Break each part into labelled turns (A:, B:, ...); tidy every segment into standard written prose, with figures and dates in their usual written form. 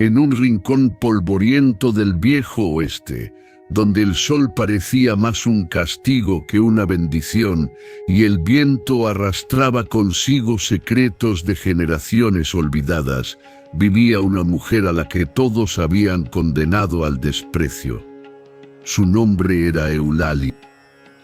A: en un rincón polvoriento del viejo oeste, donde el sol parecía más un castigo que una bendición, y el viento arrastraba consigo secretos de generaciones olvidadas, vivía una mujer a la que todos habían condenado al desprecio. Su nombre era Eulalia.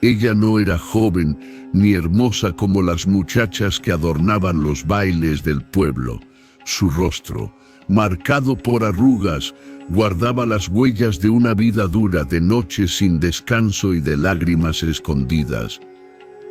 A: Ella no era joven ni hermosa como las muchachas que adornaban los bailes del pueblo. Su rostro, marcado por arrugas, guardaba las huellas de una vida dura, de noches sin descanso y de lágrimas escondidas.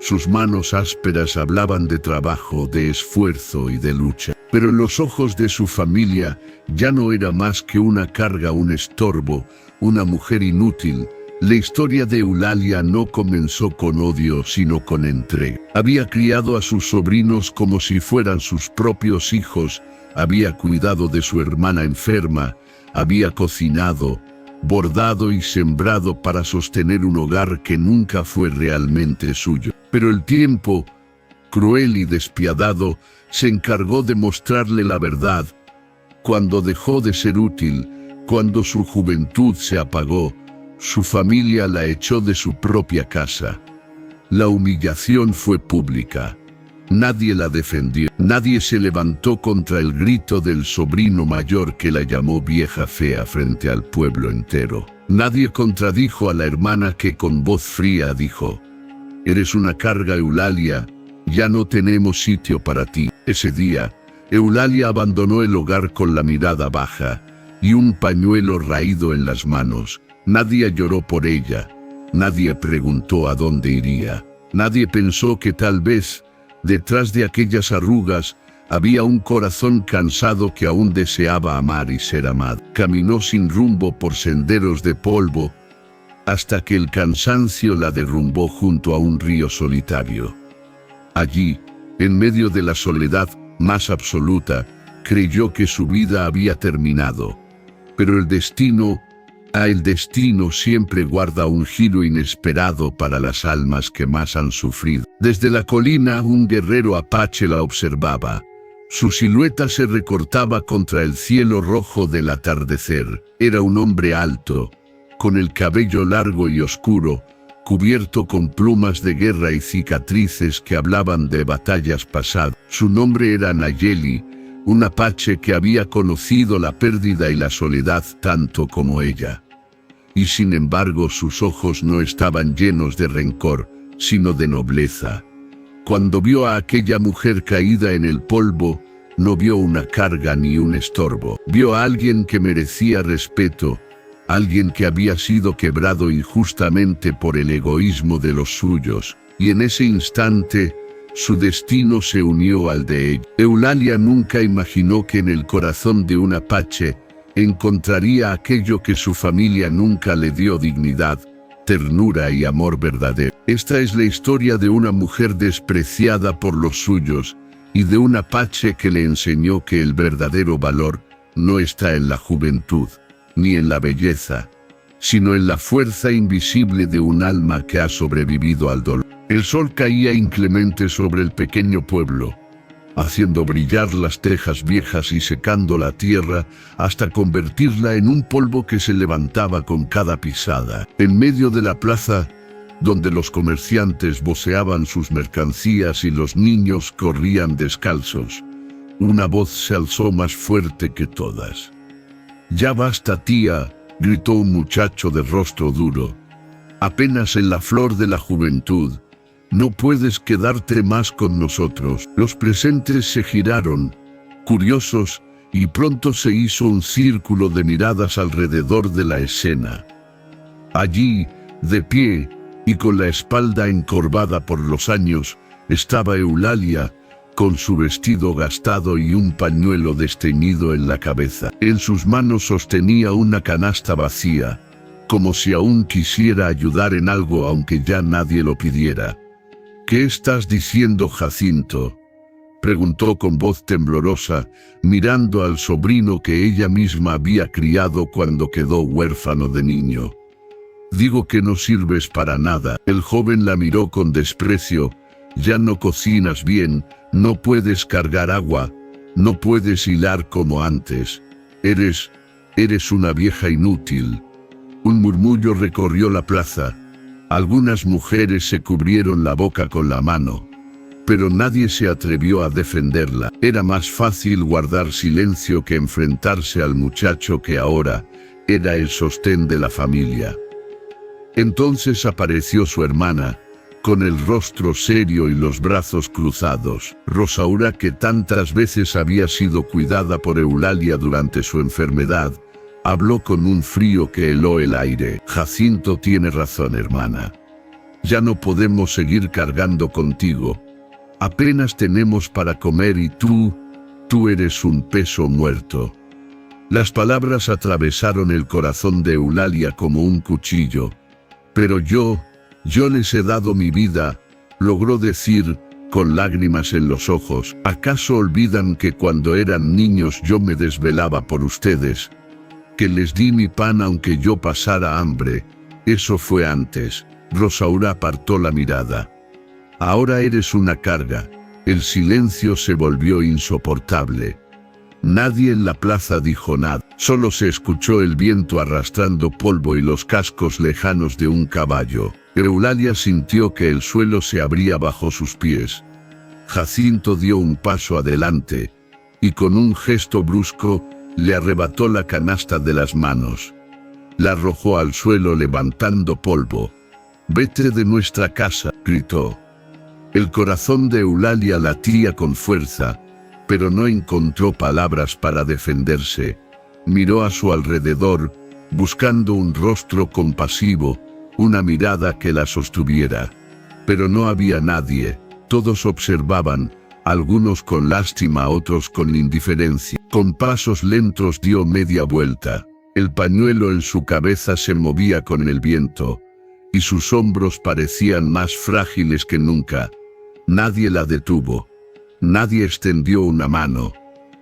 A: Sus manos ásperas hablaban de trabajo, de esfuerzo y de lucha. Pero en los ojos de su familia ya no era más que una carga, un estorbo, una mujer inútil. La historia de Eulalia no comenzó con odio, sino con entrega. Había criado a sus sobrinos como si fueran sus propios hijos, había cuidado de su hermana enferma, había cocinado, bordado y sembrado para sostener un hogar que nunca fue realmente suyo. Pero el tiempo, cruel y despiadado, se encargó de mostrarle la verdad. Cuando dejó de ser útil, cuando su juventud se apagó, su familia la echó de su propia casa. La humillación fue pública. Nadie la defendió. Nadie se levantó contra el grito del sobrino mayor que la llamó vieja fea frente al pueblo entero. Nadie contradijo a la hermana que con voz fría dijo: «Eres una carga, Eulalia, ya no tenemos sitio para ti». Ese día, Eulalia abandonó el hogar con la mirada baja y un pañuelo raído en las manos. Nadie lloró por ella, nadie preguntó a dónde iría, nadie pensó que tal vez, detrás de aquellas arrugas, había un corazón cansado que aún deseaba amar y ser amado. Caminó sin rumbo por senderos de polvo, hasta que el cansancio la derrumbó junto a un río solitario. Allí, en medio de la soledad más absoluta, creyó que su vida había terminado. Pero el destino siempre guarda un giro inesperado para las almas que más han sufrido. Desde la colina, un guerrero apache la observaba. Su silueta se recortaba contra el cielo rojo del atardecer. Era un hombre alto, con el cabello largo y oscuro, cubierto con plumas de guerra y cicatrices que hablaban de batallas pasadas. Su nombre era Nayeli, un apache que había conocido la pérdida y la soledad tanto como ella. Y sin embargo sus ojos no estaban llenos de rencor, sino de nobleza. Cuando vio a aquella mujer caída en el polvo, no vio una carga ni un estorbo. Vio a alguien que merecía respeto, alguien que había sido quebrado injustamente por el egoísmo de los suyos, y en ese instante, su destino se unió al de ella. Eulalia nunca imaginó que en el corazón de un apache encontraría aquello que su familia nunca le dio: dignidad, ternura y amor verdadero. Esta es la historia de una mujer despreciada por los suyos y de un apache que le enseñó que el verdadero valor no está en la juventud, ni en la belleza, sino en la fuerza invisible de un alma que ha sobrevivido al dolor. El sol caía inclemente sobre el pequeño pueblo, haciendo brillar las tejas viejas y secando la tierra hasta convertirla en un polvo que se levantaba con cada pisada. En medio de la plaza, donde los comerciantes voceaban sus mercancías y los niños corrían descalzos, una voz se alzó más fuerte que todas. «Ya basta, tía», gritó un muchacho de rostro duro, apenas en la flor de la juventud. «No puedes quedarte más con nosotros». Los presentes se giraron, curiosos, y pronto se hizo un círculo de miradas alrededor de la escena. Allí, de pie, y con la espalda encorvada por los años, estaba Eulalia, con su vestido gastado y un pañuelo desteñido en la cabeza. En sus manos sostenía una canasta vacía, como si aún quisiera ayudar en algo aunque ya nadie lo pidiera. «¿Qué estás diciendo, Jacinto?», preguntó con voz temblorosa, mirando al sobrino que ella misma había criado cuando quedó huérfano de niño. «Digo que no sirves para nada». El joven la miró con desprecio. «Ya no cocinas bien, no puedes cargar agua, no puedes hilar como antes». Eres una vieja inútil. Un murmullo recorrió la plaza. Algunas mujeres se cubrieron la boca con la mano, pero nadie se atrevió a defenderla. Era más fácil guardar silencio que enfrentarse al muchacho que ahora era el sostén de la familia. Entonces apareció su hermana, con el rostro serio y los brazos cruzados. Rosaura, que tantas veces había sido cuidada por Eulalia durante su enfermedad, habló con un frío que heló el aire. Jacinto tiene razón, hermana. Ya no podemos seguir cargando contigo. Apenas tenemos para comer y tú eres un peso muerto. Las palabras atravesaron el corazón de Eulalia como un cuchillo. Pero yo les he dado mi vida, logró decir, con lágrimas en los ojos. ¿Acaso olvidan que cuando eran niños yo me desvelaba por ustedes? Que les di mi pan aunque yo pasara hambre. Eso fue antes. Rosaura apartó la mirada. Ahora eres una carga. El silencio se volvió insoportable. Nadie en la plaza dijo nada. Solo se escuchó el viento arrastrando polvo y los cascos lejanos de un caballo. Eulalia sintió que el suelo se abría bajo sus pies. Jacinto dio un paso adelante, y con un gesto brusco, le arrebató la canasta de las manos. La arrojó al suelo levantando polvo. «Vete de nuestra casa», gritó. El corazón de Eulalia latía con fuerza, pero no encontró palabras para defenderse. Miró a su alrededor, buscando un rostro compasivo, una mirada que la sostuviera. Pero no había nadie. Todos observaban, algunos con lástima, otros con indiferencia. Con pasos lentos dio media vuelta. El pañuelo en su cabeza se movía con el viento, y sus hombros parecían más frágiles que nunca. Nadie la detuvo. Nadie extendió una mano.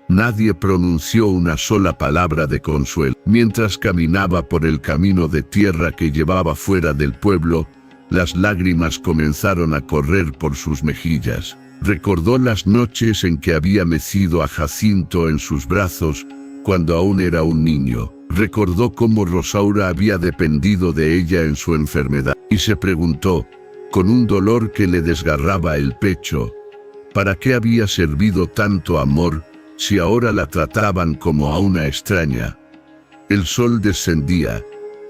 A: Nadie pronunció una sola palabra de consuelo. Mientras caminaba por el camino de tierra que llevaba fuera del pueblo, las lágrimas comenzaron a correr por sus mejillas. Recordó las noches en que había mecido a Jacinto en sus brazos, cuando aún era un niño. Recordó cómo Rosaura había dependido de ella en su enfermedad, y se preguntó, con un dolor que le desgarraba el pecho, ¿para qué había servido tanto amor, si ahora la trataban como a una extraña? El sol descendía,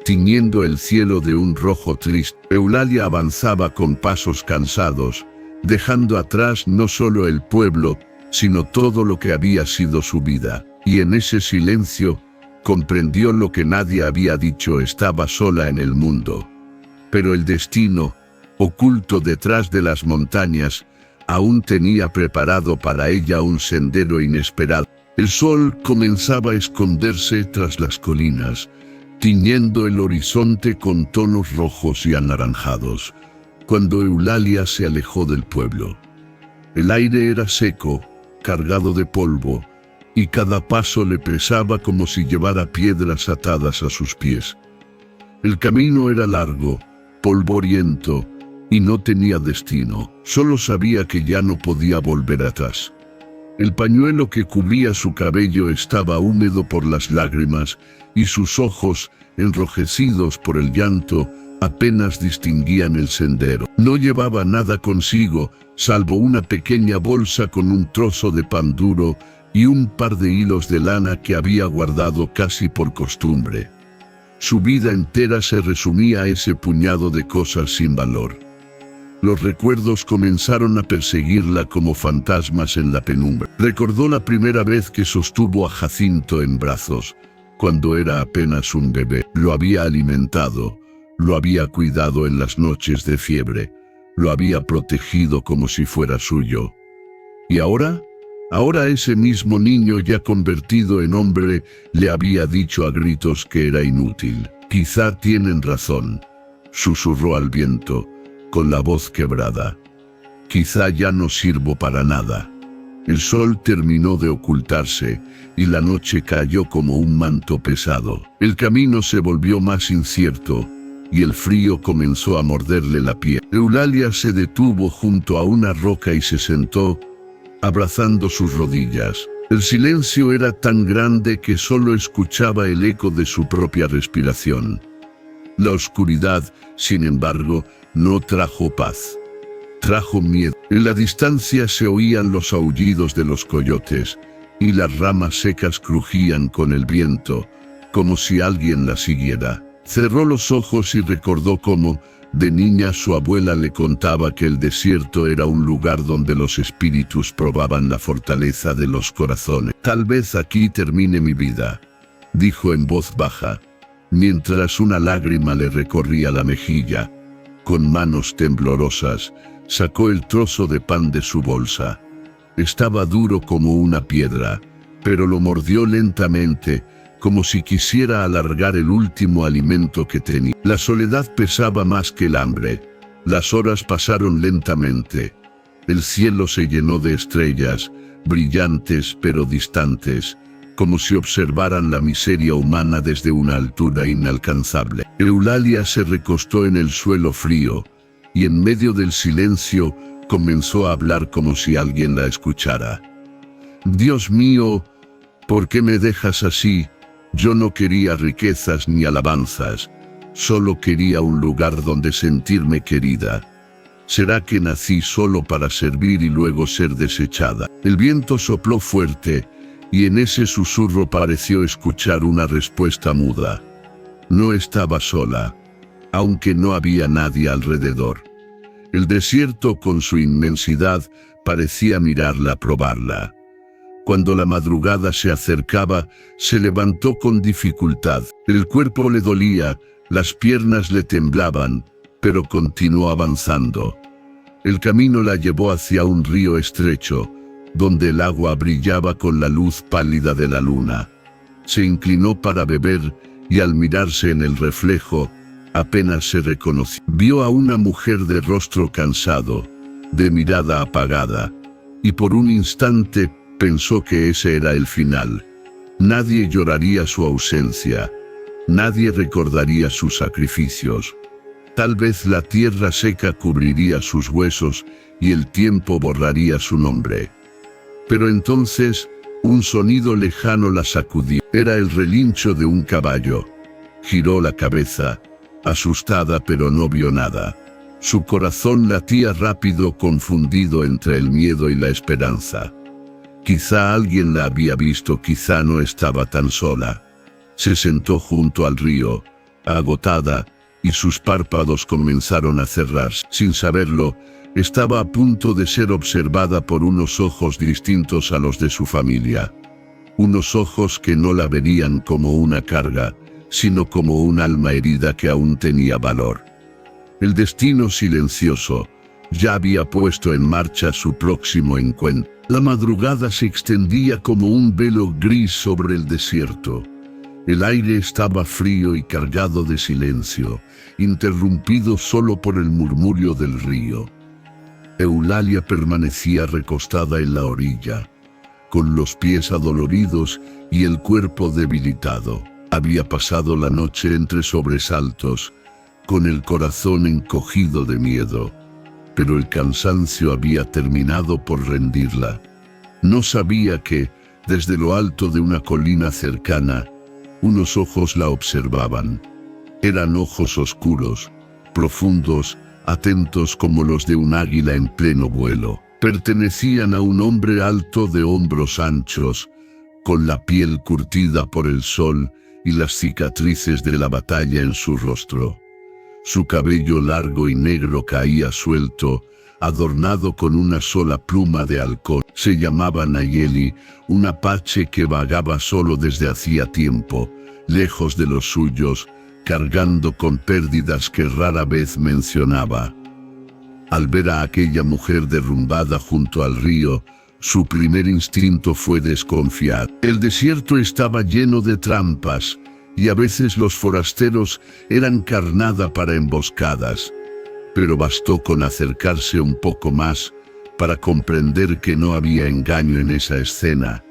A: tiñendo el cielo de un rojo triste. Eulalia avanzaba con pasos cansados, dejando atrás no solo el pueblo, sino todo lo que había sido su vida. Y en ese silencio, comprendió lo que nadie había dicho: estaba sola en el mundo. Pero el destino, oculto detrás de las montañas, aún tenía preparado para ella un sendero inesperado. El sol comenzaba a esconderse tras las colinas, tiñendo el horizonte con tonos rojos y anaranjados, cuando Eulalia se alejó del pueblo. El aire era seco, cargado de polvo, y cada paso le pesaba como si llevara piedras atadas a sus pies. El camino era largo, polvoriento, y no tenía destino. Solo sabía que ya no podía volver atrás. El pañuelo que cubría su cabello estaba húmedo por las lágrimas, y sus ojos, enrojecidos por el llanto, apenas distinguían el sendero. No llevaba nada consigo, salvo una pequeña bolsa con un trozo de pan duro y un par de hilos de lana que había guardado casi por costumbre. Su vida entera se resumía a ese puñado de cosas sin valor. Los recuerdos comenzaron a perseguirla como fantasmas en la penumbra. Recordó la primera vez que sostuvo a Jacinto en brazos, cuando era apenas un bebé. Lo había alimentado, lo había cuidado en las noches de fiebre, lo había protegido como si fuera suyo. ¿Y ahora? Ahora ese mismo niño ya convertido en hombre le había dicho a gritos que era inútil. «Quizá tienen razón», susurró al viento, con la voz quebrada. «Quizá ya no sirvo para nada». El sol terminó de ocultarse, y la noche cayó como un manto pesado. El camino se volvió más incierto, y el frío comenzó a morderle la piel. Eulalia se detuvo junto a una roca y se sentó, abrazando sus rodillas. El silencio era tan grande que solo escuchaba el eco de su propia respiración. La oscuridad, sin embargo, no trajo paz. Trajo miedo. En la distancia se oían los aullidos de los coyotes, y las ramas secas crujían con el viento, como si alguien la siguiera. Cerró los ojos y recordó cómo, de niña, su abuela le contaba que el desierto era un lugar donde los espíritus probaban la fortaleza de los corazones. «Tal vez aquí termine mi vida», dijo en voz baja, mientras una lágrima le recorría la mejilla. Con manos temblorosas, sacó el trozo de pan de su bolsa. Estaba duro como una piedra, pero lo mordió lentamente, como si quisiera alargar el último alimento que tenía. La soledad pesaba más que el hambre. Las horas pasaron lentamente. El cielo se llenó de estrellas, brillantes pero distantes, como si observaran la miseria humana desde una altura inalcanzable. Eulalia se recostó en el suelo frío, y en medio del silencio comenzó a hablar como si alguien la escuchara. «Dios mío, ¿por qué me dejas así? Yo no quería riquezas ni alabanzas, solo quería un lugar donde sentirme querida. ¿Será que nací solo para servir y luego ser desechada?» El viento sopló fuerte, y en ese susurro pareció escuchar una respuesta muda. No estaba sola, aunque no había nadie alrededor. El desierto, con su inmensidad, parecía mirarla, probarla. Cuando la madrugada se acercaba, se levantó con dificultad. El cuerpo le dolía, las piernas le temblaban, pero continuó avanzando. El camino la llevó hacia un río estrecho, donde el agua brillaba con la luz pálida de la luna. Se inclinó para beber, y al mirarse en el reflejo, apenas se reconoció. Vio a una mujer de rostro cansado, de mirada apagada, y por un instante pensó que ese era el final. Nadie lloraría su ausencia, nadie recordaría sus sacrificios. Tal vez la tierra seca cubriría sus huesos y el tiempo borraría su nombre. Pero entonces, un sonido lejano la sacudió. Era el relincho de un caballo. Giró la cabeza, asustada, pero no vio nada. Su corazón latía rápido, confundido entre el miedo y la esperanza. Quizá alguien la había visto, quizá no estaba tan sola. Se sentó junto al río, agotada, y sus párpados comenzaron a cerrarse. Sin saberlo, estaba a punto de ser observada por unos ojos distintos a los de su familia. Unos ojos que no la verían como una carga, sino como un alma herida que aún tenía valor. El destino silencioso ya había puesto en marcha su próximo encuentro. La madrugada se extendía como un velo gris sobre el desierto. El aire estaba frío y cargado de silencio, interrumpido solo por el murmullo del río. Eulalia permanecía recostada en la orilla, con los pies adoloridos y el cuerpo debilitado. Había pasado la noche entre sobresaltos, con el corazón encogido de miedo, pero el cansancio había terminado por rendirla. No sabía que, desde lo alto de una colina cercana, unos ojos la observaban. Eran ojos oscuros, profundos, atentos como los de un águila en pleno vuelo. Pertenecían a un hombre alto de hombros anchos, con la piel curtida por el sol y las cicatrices de la batalla en su rostro. Su cabello largo y negro caía suelto, adornado con una sola pluma de halcón. Se llamaba Nayeli, un apache que vagaba solo desde hacía tiempo, lejos de los suyos, cargando con pérdidas que rara vez mencionaba. Al ver a aquella mujer derrumbada junto al río, su primer instinto fue desconfiar. El desierto estaba lleno de trampas, y a veces los forasteros eran carnada para emboscadas. Pero bastó con acercarse un poco más para comprender que no había engaño en esa escena.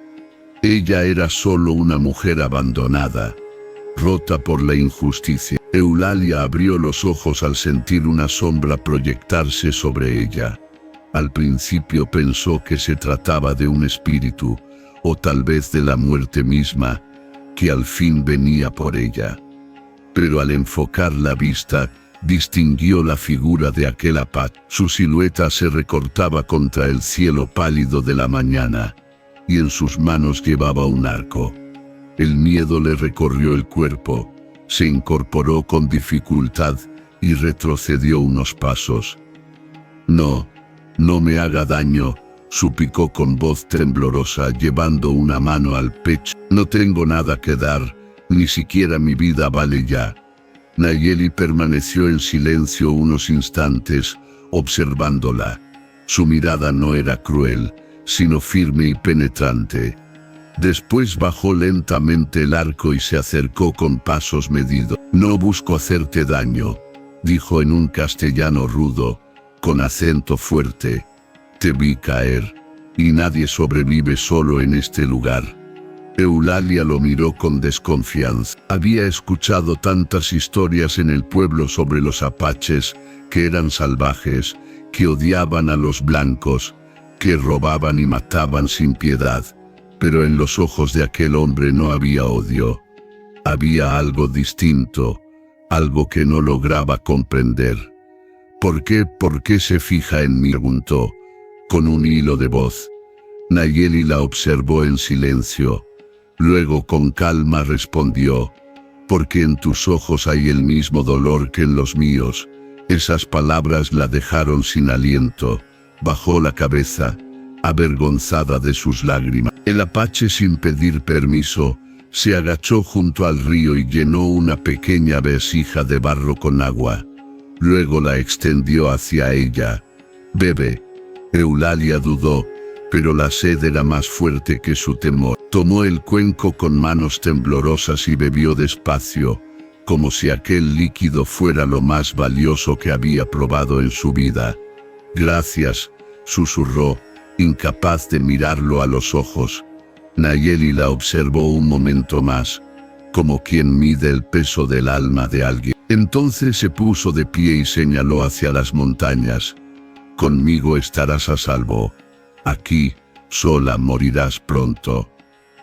A: Ella era solo una mujer abandonada, rota por la injusticia. Eulalia abrió los ojos al sentir una sombra proyectarse sobre ella. Al principio pensó que se trataba de un espíritu, o tal vez de la muerte misma, que al fin venía por ella. Pero al enfocar la vista, distinguió la figura de aquel apache. Su silueta se recortaba contra el cielo pálido de la mañana, y en sus manos llevaba un arco. El miedo le recorrió el cuerpo, se incorporó con dificultad y retrocedió unos pasos. «No, no me haga daño», suplicó con voz temblorosa, llevando una mano al pecho. «No tengo nada que dar, ni siquiera mi vida vale ya». Nayeli permaneció en silencio unos instantes, observándola. Su mirada no era cruel, sino firme y penetrante. Después bajó lentamente el arco y se acercó con pasos medidos. «No busco hacerte daño», dijo en un castellano rudo, con acento fuerte. «Te vi caer, y nadie sobrevive solo en este lugar». Eulalia lo miró con desconfianza. Había escuchado tantas historias en el pueblo sobre los apaches, que eran salvajes, que odiaban a los blancos, que robaban y mataban sin piedad. Pero en los ojos de aquel hombre no había odio. Había algo distinto, algo que no lograba comprender. «¿Por qué se fija en mí?», preguntó, con un hilo de voz. Nayeli la observó en silencio. Luego con calma respondió: «Porque en tus ojos hay el mismo dolor que en los míos». Esas palabras la dejaron sin aliento. Bajó la cabeza, avergonzada de sus lágrimas. El apache, sin pedir permiso, se agachó junto al río y llenó una pequeña vasija de barro con agua. Luego la extendió hacia ella. «Bebe». Eulalia dudó, pero la sed era más fuerte que su temor. Tomó el cuenco con manos temblorosas y bebió despacio, como si aquel líquido fuera lo más valioso que había probado en su vida. «Gracias», susurró, incapaz de mirarlo a los ojos. Nayeli la observó un momento más, como quien mide el peso del alma de alguien. Entonces se puso de pie y señaló hacia las montañas. «Conmigo estarás a salvo. Aquí, sola, morirás pronto».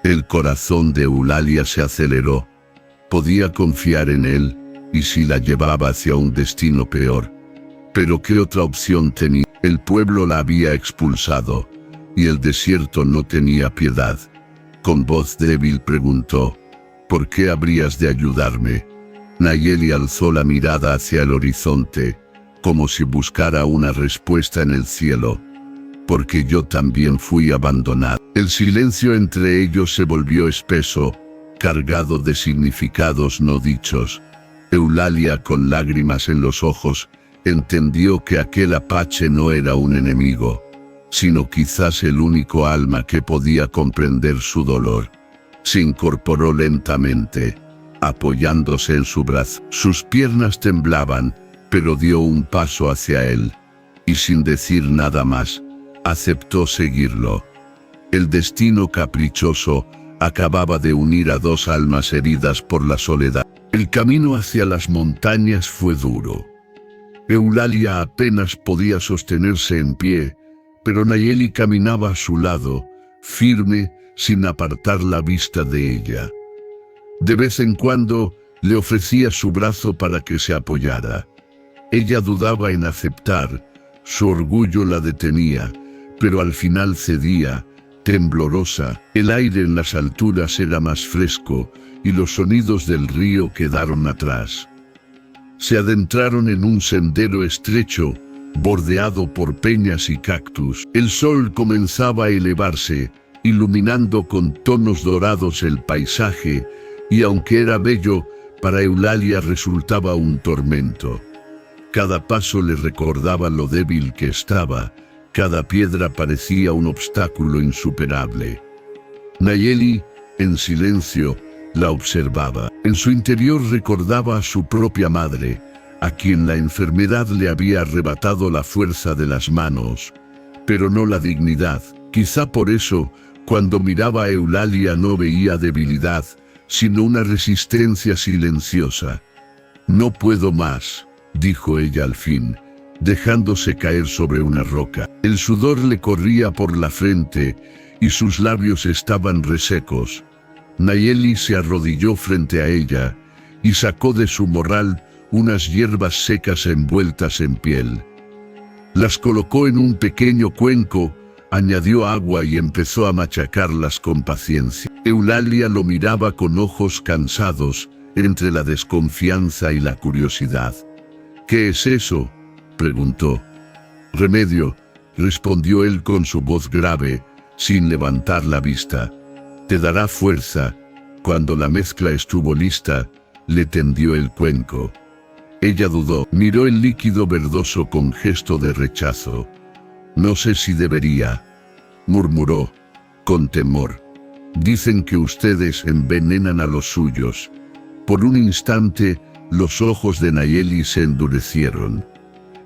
A: El corazón de Eulalia se aceleró. Podía confiar en él, y si la llevaba hacia un destino peor. Pero ¿qué otra opción tenía? El pueblo la había expulsado, y el desierto no tenía piedad. Con voz débil preguntó: «¿Por qué habrías de ayudarme?». Nayeli alzó la mirada hacia el horizonte, como si buscara una respuesta en el cielo. «Porque yo también fui abandonado». El silencio entre ellos se volvió espeso, cargado de significados no dichos. Eulalia, con lágrimas en los ojos, entendió que aquel apache no era un enemigo, sino quizás el único alma que podía comprender su dolor. Se incorporó lentamente, apoyándose en su brazo. Sus piernas temblaban, pero dio un paso hacia él, y sin decir nada más, aceptó seguirlo. El destino caprichoso acababa de unir a dos almas heridas por la soledad. El camino hacia las montañas fue duro. Eulalia apenas podía sostenerse en pie, pero Nayeli caminaba a su lado, firme, sin apartar la vista de ella. De vez en cuando le ofrecía su brazo para que se apoyara. Ella dudaba en aceptar, su orgullo la detenía, pero al final cedía, temblorosa. El aire en las alturas era más fresco y los sonidos del río quedaron atrás. Se adentraron en un sendero estrecho, bordeado por peñas y cactus. El sol comenzaba a elevarse, iluminando con tonos dorados el paisaje, y aunque era bello, para Eulalia resultaba un tormento. Cada paso le recordaba lo débil que estaba. Cada piedra parecía un obstáculo insuperable. Nayeli, en silencio, la observaba. En su interior recordaba a su propia madre, a quien la enfermedad le había arrebatado la fuerza de las manos, pero no la dignidad. Quizá por eso, cuando miraba a Eulalia no veía debilidad, sino una resistencia silenciosa. «No puedo más», dijo ella al fin, dejándose caer sobre una roca. El sudor le corría por la frente y sus labios estaban resecos. Nayeli se arrodilló frente a ella y sacó de su morral unas hierbas secas envueltas en piel. Las colocó en un pequeño cuenco, añadió agua y empezó a machacarlas con paciencia. Eulalia lo miraba con ojos cansados, entre la desconfianza y la curiosidad. «¿Qué es eso?», preguntó. «Remedio», respondió él con su voz grave, sin levantar la vista. «Te dará fuerza». Cuando la mezcla estuvo lista, le tendió el cuenco. Ella dudó, miró el líquido verdoso con gesto de rechazo. «No sé si debería», murmuró, con temor. «Dicen que ustedes envenenan a los suyos». Por un instante, los ojos de Nayeli se endurecieron.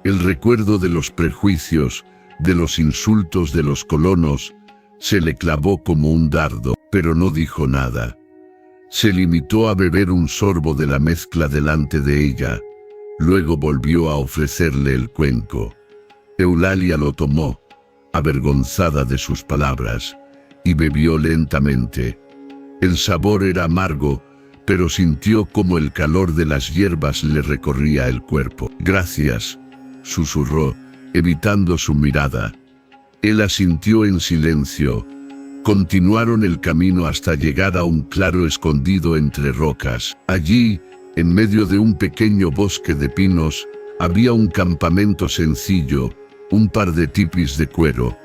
A: El recuerdo de los prejuicios, de los insultos de los colonos, se le clavó como un dardo, pero no dijo nada. Se limitó a beber un sorbo de la mezcla delante de ella. Luego volvió a ofrecerle el cuenco. Eulalia lo tomó, avergonzada de sus palabras, y bebió lentamente. El sabor era amargo, pero sintió como el calor de las hierbas le recorría el cuerpo. «Gracias», susurró, evitando su mirada. Él asintió en silencio. Continuaron el camino hasta llegar a un claro escondido entre rocas. Allí, en medio de un pequeño bosque de pinos, había un campamento sencillo, un par de tipis de cuero,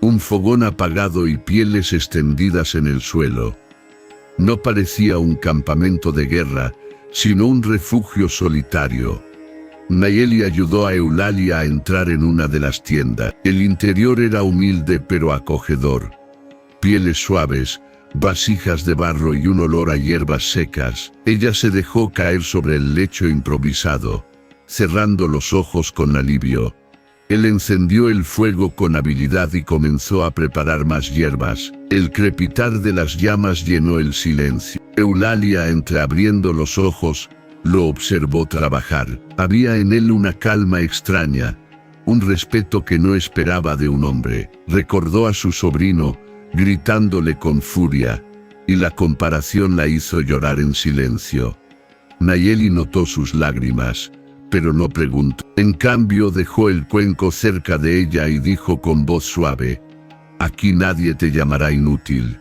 A: un fogón apagado y pieles extendidas en el suelo. No parecía un campamento de guerra, sino un refugio solitario. Nayeli ayudó a Eulalia a entrar en una de las tiendas. El interior era humilde pero acogedor. Pieles suaves, vasijas de barro y un olor a hierbas secas. Ella se dejó caer sobre el lecho improvisado, cerrando los ojos con alivio. Él encendió el fuego con habilidad y comenzó a preparar más hierbas. El crepitar de las llamas llenó el silencio. Eulalia, entreabriendo los ojos, lo observó trabajar. Había en él una calma extraña, un respeto que no esperaba de un hombre. Recordó a su sobrino, gritándole con furia, y la comparación la hizo llorar en silencio. Nayeli notó sus lágrimas, pero no preguntó. En cambio dejó el cuenco cerca de ella y dijo con voz suave: «Aquí nadie te llamará inútil».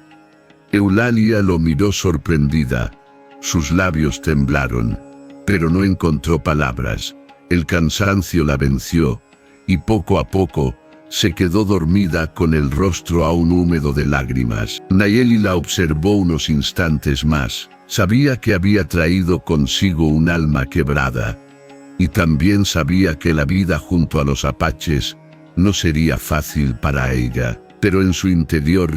A: Eulalia lo miró sorprendida. Sus labios temblaron, pero no encontró palabras. El cansancio la venció, y poco a poco, se quedó dormida con el rostro aún húmedo de lágrimas. Nayeli la observó unos instantes más. Sabía que había traído consigo un alma quebrada. Y también sabía que la vida junto a los apaches no sería fácil para ella. Pero en su interior,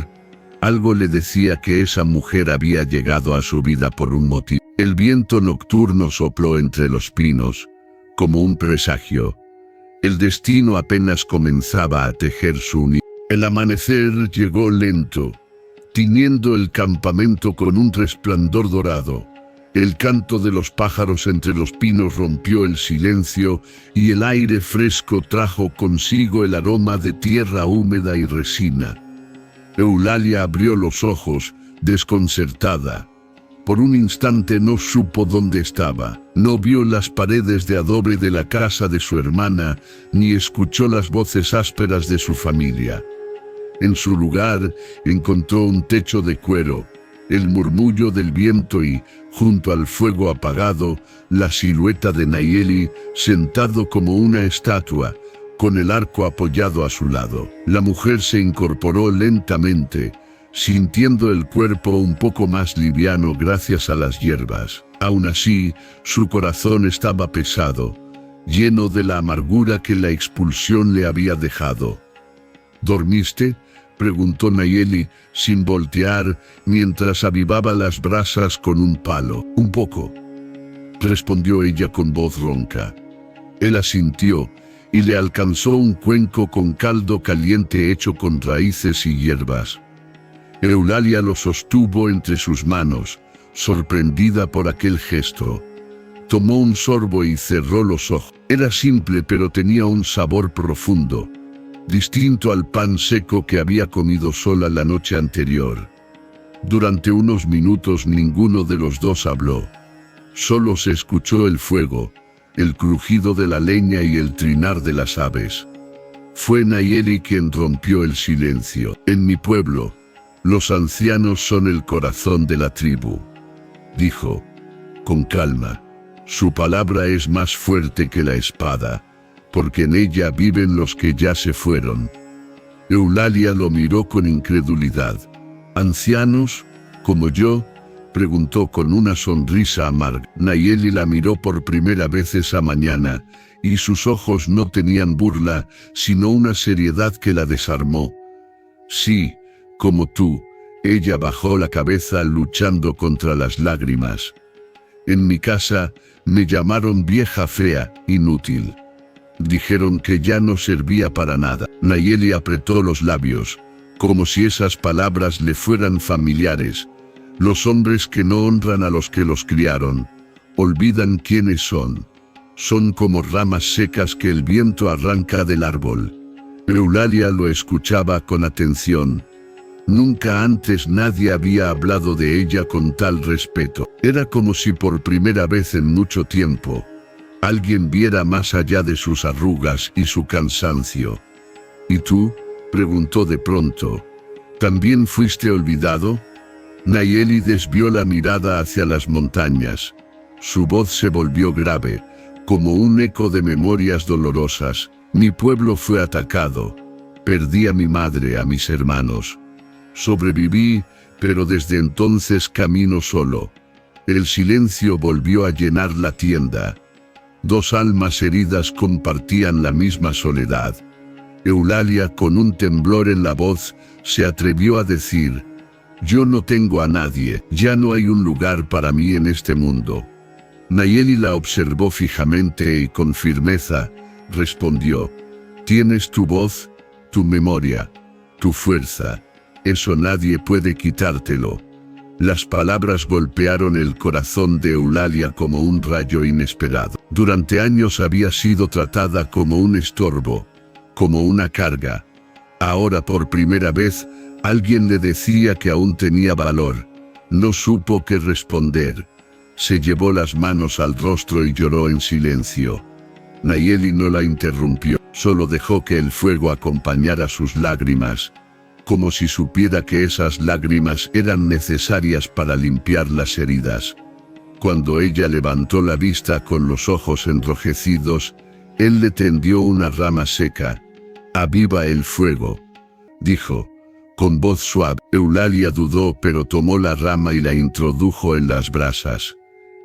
A: algo le decía que esa mujer había llegado a su vida por un motivo. El viento nocturno sopló entre los pinos, como un presagio. El destino apenas comenzaba a tejer su unión. El amanecer llegó lento, tiñendo el campamento con un resplandor dorado. El canto de los pájaros entre los pinos rompió el silencio y el aire fresco trajo consigo el aroma de tierra húmeda y resina. Eulalia abrió los ojos, desconcertada. Por un instante no supo dónde estaba. No vio las paredes de adobe de la casa de su hermana, ni escuchó las voces ásperas de su familia. En su lugar, encontró un techo de cuero, el murmullo del viento y, junto al fuego apagado, la silueta de Nayeli, sentado como una estatua, con el arco apoyado a su lado. La mujer se incorporó lentamente, sintiendo el cuerpo un poco más liviano gracias a las hierbas. Aún así, su corazón estaba pesado, lleno de la amargura que la expulsión le había dejado. ¿Dormiste?, preguntó Nayeli, sin voltear, mientras avivaba las brasas con un palo. «Un poco», respondió ella con voz ronca. Él asintió, y le alcanzó un cuenco con caldo caliente hecho con raíces y hierbas. Eulalia lo sostuvo entre sus manos, sorprendida por aquel gesto. Tomó un sorbo y cerró los ojos. Era simple pero tenía un sabor profundo. distinto al pan seco que había comido sola la noche anterior. Durante unos minutos ninguno de los dos habló. Solo se escuchó el fuego, el crujido de la leña y el trinar de las aves. Fue Nayeli quien rompió el silencio. En mi pueblo, los ancianos son el corazón de la tribu, dijo, con calma. Su palabra es más fuerte que la espada, porque en ella viven los que ya se fueron. Eulalia lo miró con incredulidad. ¿Ancianos, como yo?, preguntó con una sonrisa amarga. Nayeli la miró por primera vez esa mañana, y sus ojos no tenían burla, sino una seriedad que la desarmó. Sí, como tú, ella bajó la cabeza luchando contra las lágrimas. En mi casa, me llamaron vieja fea, inútil. Dijeron que ya no servía para nada. Nayeli apretó los labios, como si esas palabras le fueran familiares. Los hombres que no honran a los que los criaron, olvidan quiénes son. Son como ramas secas que el viento arranca del árbol. Eulalia lo escuchaba con atención. Nunca antes nadie había hablado de ella con tal respeto. Era como si por primera vez en mucho tiempo, alguien viera más allá de sus arrugas y su cansancio. ¿Y tú?, preguntó de pronto. ¿También fuiste olvidado? Nayeli desvió la mirada hacia las montañas. Su voz se volvió grave, como un eco de memorias dolorosas. Mi pueblo fue atacado. Perdí a mi madre, a mis hermanos. Sobreviví, pero desde entonces camino solo. El silencio volvió a llenar la tienda. Dos almas heridas compartían la misma soledad. Eulalia, con un temblor en la voz, se atrevió a decir: «Yo no tengo a nadie, ya no hay un lugar para mí en este mundo». Nayeli la observó fijamente y con firmeza respondió: «Tienes tu voz, tu memoria, tu fuerza. Eso nadie puede quitártelo». Las palabras golpearon el corazón de Eulalia como un rayo inesperado. Durante años había sido tratada como un estorbo, como una carga. Ahora por primera vez, alguien le decía que aún tenía valor. No supo qué responder. Se llevó las manos al rostro y lloró en silencio. Nayeli no la interrumpió, solo dejó que el fuego acompañara sus lágrimas, como si supiera que esas lágrimas eran necesarias para limpiar las heridas. Cuando ella levantó la vista con los ojos enrojecidos, él le tendió una rama seca. «Aviva el fuego», dijo, con voz suave. Eulalia dudó, pero tomó la rama y la introdujo en las brasas.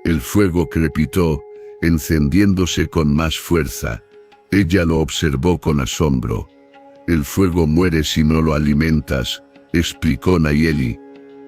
A: El fuego crepitó, encendiéndose con más fuerza. Ella lo observó con asombro. «El fuego muere si no lo alimentas», explicó Nayeli.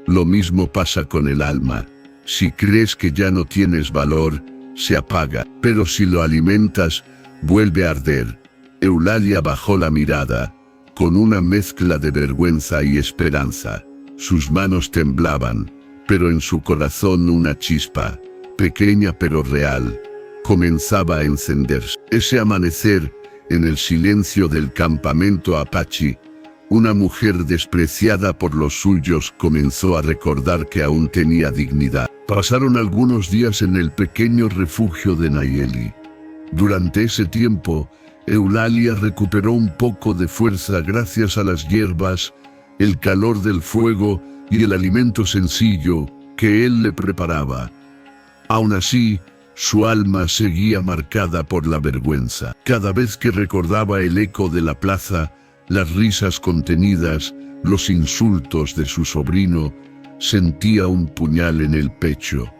A: «Lo mismo pasa con el alma. Si crees que ya no tienes valor, se apaga, pero si lo alimentas, vuelve a arder». Eulalia bajó la mirada, con una mezcla de vergüenza y esperanza. Sus manos temblaban, pero en su corazón una chispa, pequeña pero real, comenzaba a encenderse. Ese amanecer, en el silencio del campamento Apache, una mujer despreciada por los suyos comenzó a recordar que aún tenía dignidad. Pasaron algunos días en el pequeño refugio de Nayeli. Durante ese tiempo, Eulalia recuperó un poco de fuerza gracias a las hierbas, el calor del fuego y el alimento sencillo que él le preparaba. Aún así, su alma seguía marcada por la vergüenza. Cada vez que recordaba el eco de la plaza, las risas contenidas, los insultos de su sobrino, sentía un puñal en el pecho.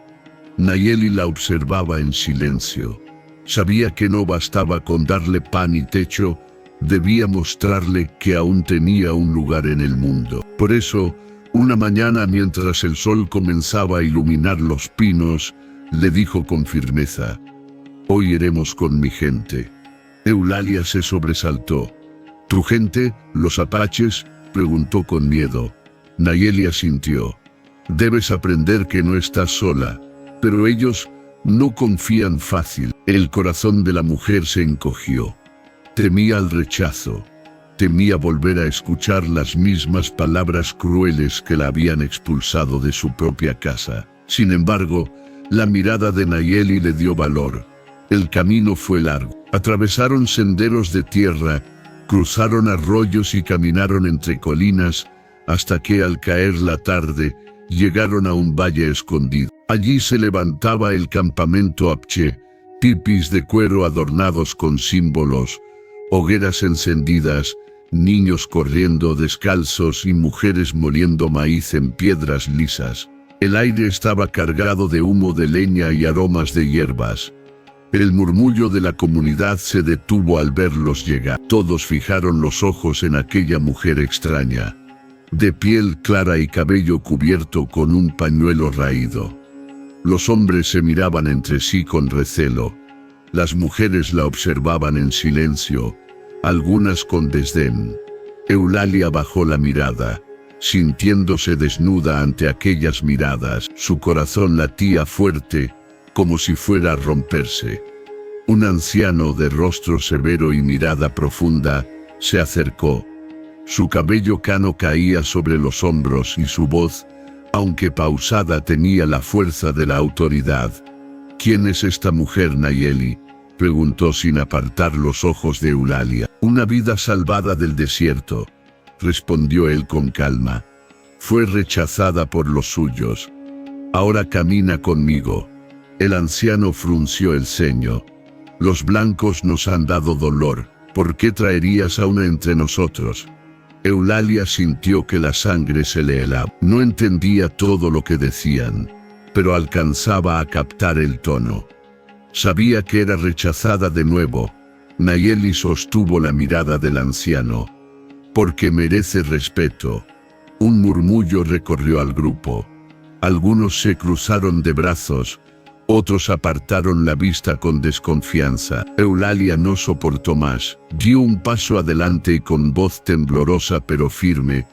A: Nayeli la observaba en silencio. Sabía que no bastaba con darle pan y techo, debía mostrarle que aún tenía un lugar en el mundo. Por eso, una mañana mientras el sol comenzaba a iluminar los pinos, le dijo con firmeza: «Hoy iremos con mi gente». Eulalia se sobresaltó. «¿Tu gente, los apaches?», preguntó con miedo. Nayeli asintió. «Debes aprender que no estás sola, pero ellos no confían fácil». El corazón de la mujer se encogió. Temía el rechazo. Temía volver a escuchar las mismas palabras crueles que la habían expulsado de su propia casa. Sin embargo, la mirada de Nayeli le dio valor. El camino fue largo. Atravesaron senderos de tierra, cruzaron arroyos y caminaron entre colinas, hasta que al caer la tarde, llegaron a un valle escondido. Allí se levantaba el campamento Apche, tipis de cuero adornados con símbolos, hogueras encendidas, niños corriendo descalzos y mujeres moliendo maíz en piedras lisas. El aire estaba cargado de humo de leña y aromas de hierbas. El murmullo de la comunidad se detuvo al verlos llegar. Todos fijaron los ojos en aquella mujer extraña, de piel clara y cabello cubierto con un pañuelo raído. Los hombres se miraban entre sí con recelo. Las mujeres la observaban en silencio, algunas con desdén. Eulalia bajó la mirada, sintiéndose desnuda ante aquellas miradas. Su corazón latía fuerte, como si fuera a romperse. Un anciano de rostro severo y mirada profunda se acercó. Su cabello cano caía sobre los hombros y su voz, aunque pausada, tenía la fuerza de la autoridad. «¿Quién es esta mujer, Nayeli?», preguntó sin apartar los ojos de Eulalia. «Una vida salvada del desierto», respondió él con calma. «Fue rechazada por los suyos. Ahora camina conmigo». El anciano frunció el ceño. «Los blancos nos han dado dolor. ¿Por qué traerías a una entre nosotros?». Eulalia sintió que la sangre se le helaba. No entendía todo lo que decían, pero alcanzaba a captar el tono. Sabía que era rechazada de nuevo. Nayeli sostuvo la mirada del anciano. «Porque merece respeto». Un murmullo recorrió al grupo. Algunos se cruzaron de brazos, otros apartaron la vista con desconfianza. Eulalia no soportó más. Dio un paso adelante y con voz temblorosa pero firme,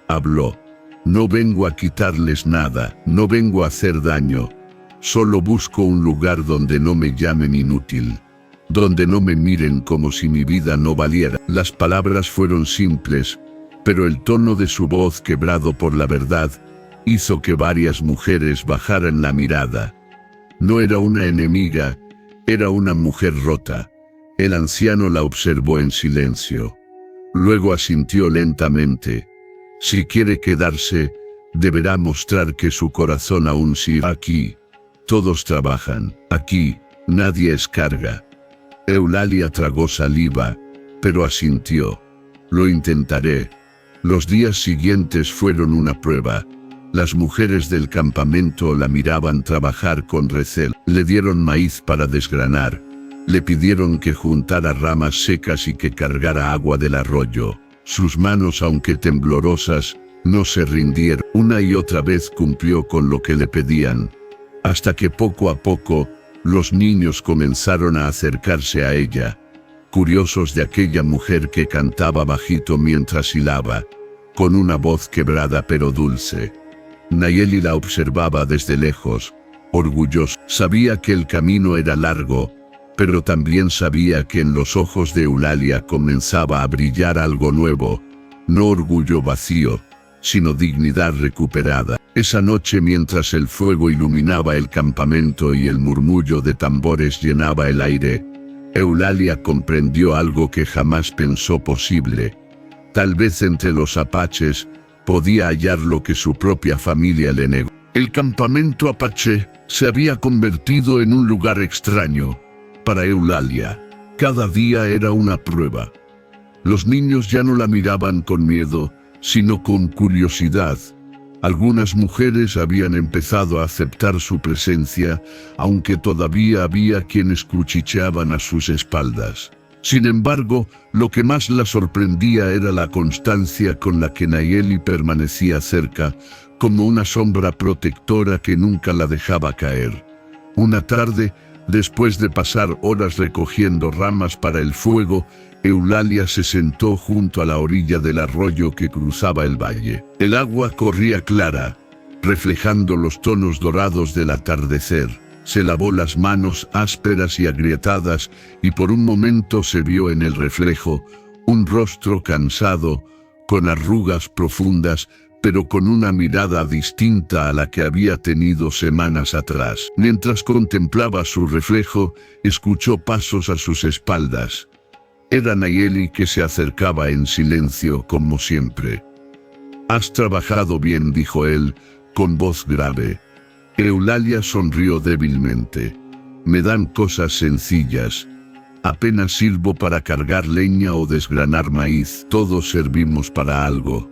A: habló. «No vengo a quitarles nada, no vengo a hacer daño. Solo busco un lugar donde no me llamen inútil, donde no me miren como si mi vida no valiera». Las palabras fueron simples, pero el tono de su voz, quebrado por la verdad, hizo que varias mujeres bajaran la mirada. No era una enemiga, era una mujer rota. El anciano la observó en silencio. Luego asintió lentamente. «Si quiere quedarse, deberá mostrar que su corazón aún sigue. Aquí, todos trabajan. Aquí, nadie es carga». Eulalia tragó saliva, pero asintió. «Lo intentaré». Los días siguientes fueron una prueba. Las mujeres del campamento la miraban trabajar con recelo. Le dieron maíz para desgranar. Le pidieron que juntara ramas secas y que cargara agua del arroyo. Sus manos, aunque temblorosas, no se rindieron. Una y otra vez cumplió con lo que le pedían, hasta que poco a poco, los niños comenzaron a acercarse a ella, curiosos de aquella mujer que cantaba bajito mientras hilaba, con una voz quebrada pero dulce. Nayeli la observaba desde lejos, orgulloso. Sabía que el camino era largo, pero también sabía que en los ojos de Eulalia comenzaba a brillar algo nuevo, no orgullo vacío, sino dignidad recuperada. Esa noche, mientras el fuego iluminaba el campamento y el murmullo de tambores llenaba el aire, Eulalia comprendió algo que jamás pensó posible. Tal vez entre los apaches podía hallar lo que su propia familia le negó. El campamento apache se había convertido en un lugar extraño para Eulalia. Cada día era una prueba. Los niños ya no la miraban con miedo, sino con curiosidad. Algunas mujeres habían empezado a aceptar su presencia, aunque todavía había quienes cuchicheaban a sus espaldas. Sin embargo, lo que más la sorprendía era la constancia con la que Nayeli permanecía cerca, como una sombra protectora que nunca la dejaba caer. Una tarde, después de pasar horas recogiendo ramas para el fuego, Eulalia se sentó junto a la orilla del arroyo que cruzaba el valle. El agua corría clara, reflejando los tonos dorados del atardecer. Se lavó las manos ásperas y agrietadas, y por un momento se vio en el reflejo Un rostro cansado, con arrugas profundas, pero con una mirada distinta a la que había tenido semanas atrás. Mientras contemplaba su reflejo, escuchó pasos a sus espaldas. Era Nayeli, que se acercaba en silencio como siempre. «Has trabajado bien», dijo él, con voz grave. Eulalia sonrió débilmente. «Me dan cosas sencillas. Apenas sirvo para cargar leña o desgranar maíz. Todos servimos para algo»,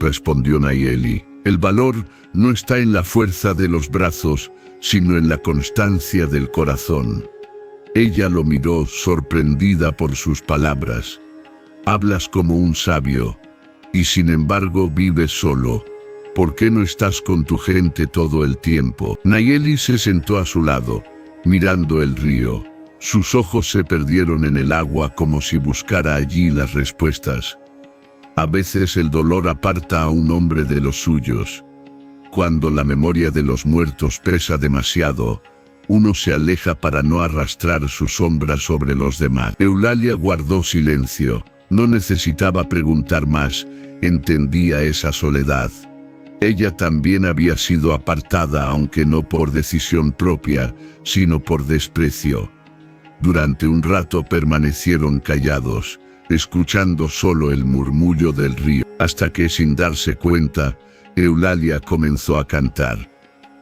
A: respondió Nayeli. «El valor no está en la fuerza de los brazos, sino en la constancia del corazón». Ella lo miró, sorprendida por sus palabras. «Hablas como un sabio, y sin embargo vives solo. ¿Por qué no estás con tu gente todo el tiempo?» Nayeli se sentó a su lado, mirando el río. Sus ojos se perdieron en el agua como si buscara allí las respuestas. A veces el dolor aparta a un hombre de los suyos. Cuando la memoria de los muertos pesa demasiado, uno se aleja para no arrastrar su sombra sobre los demás. Eulalia guardó silencio. No necesitaba preguntar más, entendía esa soledad. Ella también había sido apartada, aunque no por decisión propia, sino por desprecio. Durante un rato permanecieron callados, escuchando solo el murmullo del río, hasta que, sin darse cuenta, Eulalia comenzó a cantar.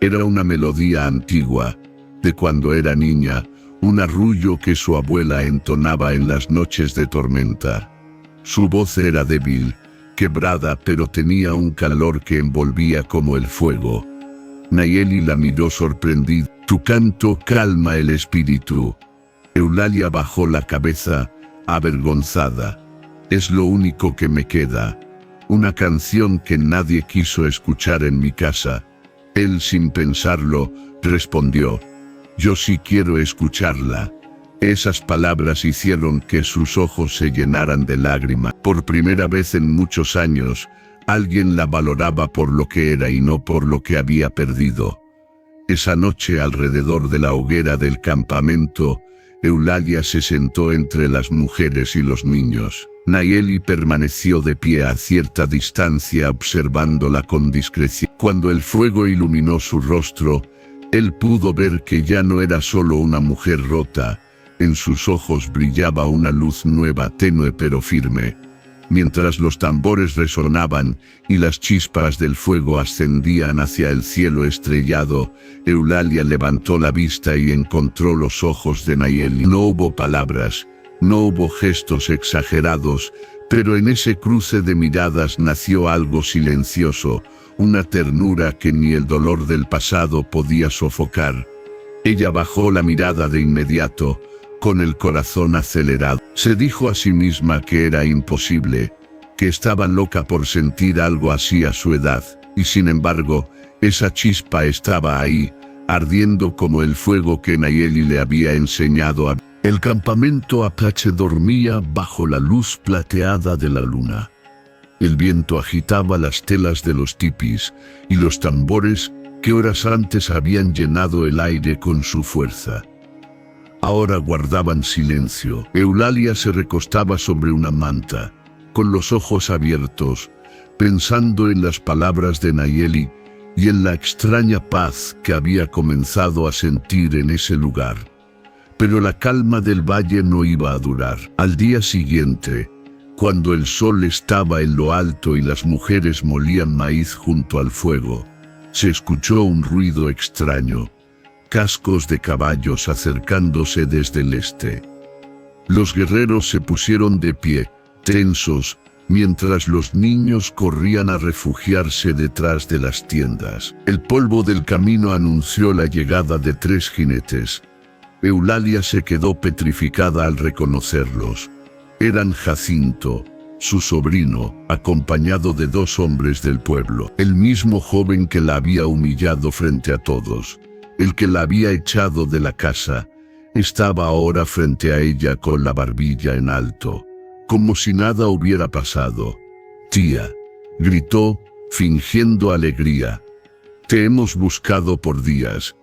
A: Era una melodía antigua, de cuando era niña, un arrullo que su abuela entonaba en las noches de tormenta. Su voz era débil, quebrada, pero tenía un calor que envolvía como el fuego. Nayeli la miró sorprendida. «Tu canto calma el espíritu». Eulalia bajó la cabeza, avergonzada. «Es lo único que me queda. Una canción que nadie quiso escuchar en mi casa». Él, sin pensarlo, respondió: «Yo sí quiero escucharla». Esas palabras hicieron que sus ojos se llenaran de lágrimas. Por primera vez en muchos años, alguien la valoraba por lo que era y no por lo que había perdido. Esa noche, alrededor de la hoguera del campamento, Eulalia se sentó entre las mujeres y los niños. Nayeli permaneció de pie a cierta distancia, observándola con discreción. Cuando el fuego iluminó su rostro, él pudo ver que ya no era solo una mujer rota. En sus ojos brillaba una luz nueva, tenue pero firme. Mientras los tambores resonaban y las chispas del fuego ascendían hacia el cielo estrellado, Eulalia levantó la vista y encontró los ojos de Nayeli. No hubo palabras, no hubo gestos exagerados, pero en ese cruce de miradas nació algo silencioso, una ternura que ni el dolor del pasado podía sofocar. Ella bajó la mirada de inmediato, con el corazón acelerado. Se dijo a sí misma que era imposible, que estaba loca por sentir algo así a su edad, y sin embargo, esa chispa estaba ahí, ardiendo como el fuego que Nayeli le había enseñado a... El campamento apache dormía bajo la luz plateada de la luna. El viento agitaba las telas de los tipis, y los tambores, que horas antes habían llenado el aire con su fuerza, ahora guardaban silencio. Eulalia se recostaba sobre una manta, con los ojos abiertos, pensando en las palabras de Nayeli y en la extraña paz que había comenzado a sentir en ese lugar. Pero la calma del valle no iba a durar. Al día siguiente, cuando el sol estaba en lo alto y las mujeres molían maíz junto al fuego, se escuchó un ruido extraño. Cascos de caballos acercándose desde el este. Los guerreros se pusieron de pie, tensos, mientras los niños corrían a refugiarse detrás de las tiendas. El polvo del camino anunció la llegada de 3 jinetes. Eulalia se quedó petrificada al reconocerlos. Eran Jacinto, su sobrino, acompañado de 2 hombres del pueblo, el mismo joven que la había humillado frente a todos. El que la había echado de la casa, estaba ahora frente a ella con la barbilla en alto, como si nada hubiera pasado. «Tía», gritó, fingiendo alegría. «Te hemos buscado por días».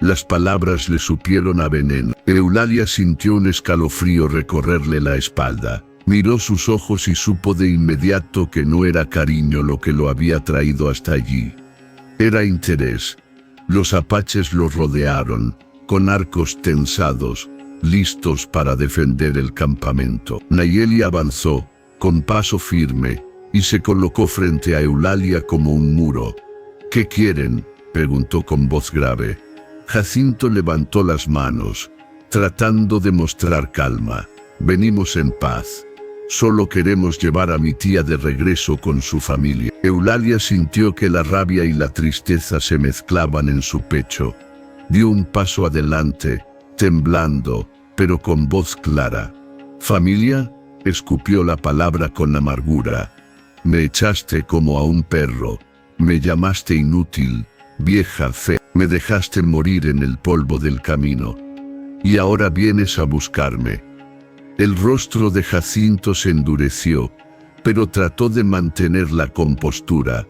A: Las palabras le supieron a veneno. Eulalia sintió un escalofrío recorrerle la espalda. Miró sus ojos y supo de inmediato que no era cariño lo que lo había traído hasta allí. Era interés. Los apaches lo rodearon, con arcos tensados, listos para defender el campamento. Nayeli avanzó, con paso firme, y se colocó frente a Eulalia como un muro. «¿Qué quieren?», preguntó con voz grave. Jacinto levantó las manos, tratando de mostrar calma. «Venimos en paz. Solo queremos llevar a mi tía de regreso con su familia». Eulalia sintió que la rabia y la tristeza se mezclaban en su pecho. Dio un paso adelante, temblando, pero con voz clara. «¿Familia?», escupió la palabra con amargura. «Me echaste como a un perro. Me llamaste inútil, vieja fea. Me dejaste morir en el polvo del camino. Y ahora vienes a buscarme». El rostro de Jacinto se endureció, pero trató de mantener la compostura.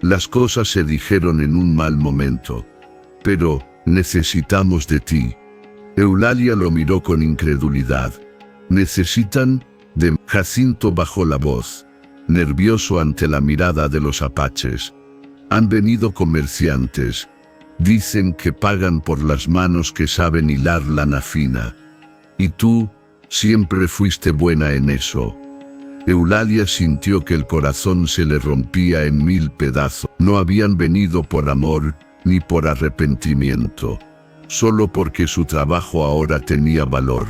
A: «Las cosas se dijeron en un mal momento. Pero necesitamos de ti». Eulalia lo miró con incredulidad. «¿Necesitan?» Jacinto bajó la voz, nervioso ante la mirada de los apaches. «Han venido comerciantes. Dicen que pagan por las manos que saben hilar lana fina. Y tú siempre fuiste buena en eso». Eulalia sintió que el corazón se le rompía en 1000 pedazos. No habían venido por amor ni por arrepentimiento, solo porque su trabajo ahora tenía valor.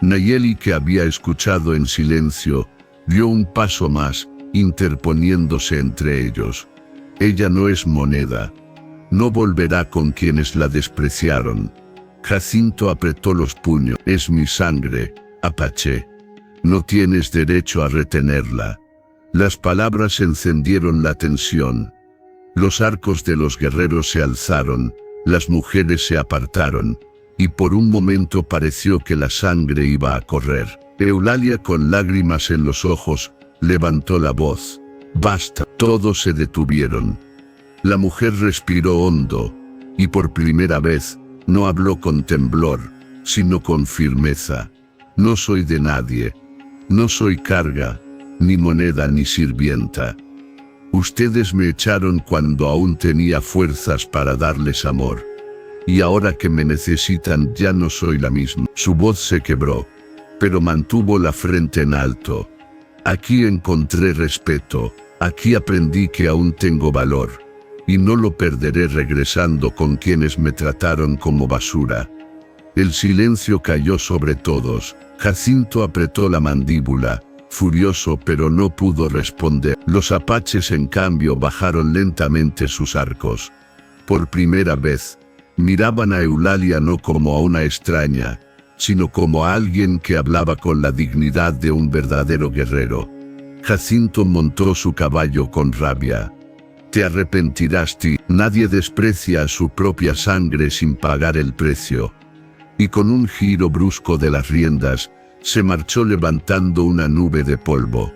A: Nayeli, que había escuchado en silencio, dio un paso más, interponiéndose entre ellos. «Ella no es moneda. No volverá con quienes la despreciaron». Jacinto apretó los puños. «Es mi sangre, apache. No tienes derecho a retenerla». Las palabras encendieron la tensión. Los arcos de los guerreros se alzaron, las mujeres se apartaron, y por un momento pareció que la sangre iba a correr. Eulalia, con lágrimas en los ojos, levantó la voz. «Basta». Todos se detuvieron. La mujer respiró hondo, y por primera vez, no habló con temblor, sino con firmeza. «No soy de nadie. No soy carga, ni moneda ni sirvienta. Ustedes me echaron cuando aún tenía fuerzas para darles amor. Y ahora que me necesitan ya no soy la misma». Su voz se quebró, pero mantuvo la frente en alto. «Aquí encontré respeto, aquí aprendí que aún tengo valor, y no lo perderé regresando con quienes me trataron como basura». El silencio cayó sobre todos. Jacinto apretó la mandíbula, furioso, pero no pudo responder. Los apaches, en cambio, bajaron lentamente sus arcos. Por primera vez, miraban a Eulalia no como a una extraña, sino como a alguien que hablaba con la dignidad de un verdadero guerrero. Jacinto montó su caballo con rabia. «Te arrepentirás, ti. Nadie desprecia a su propia sangre sin pagar el precio». Y con un giro brusco de las riendas, se marchó levantando una nube de polvo.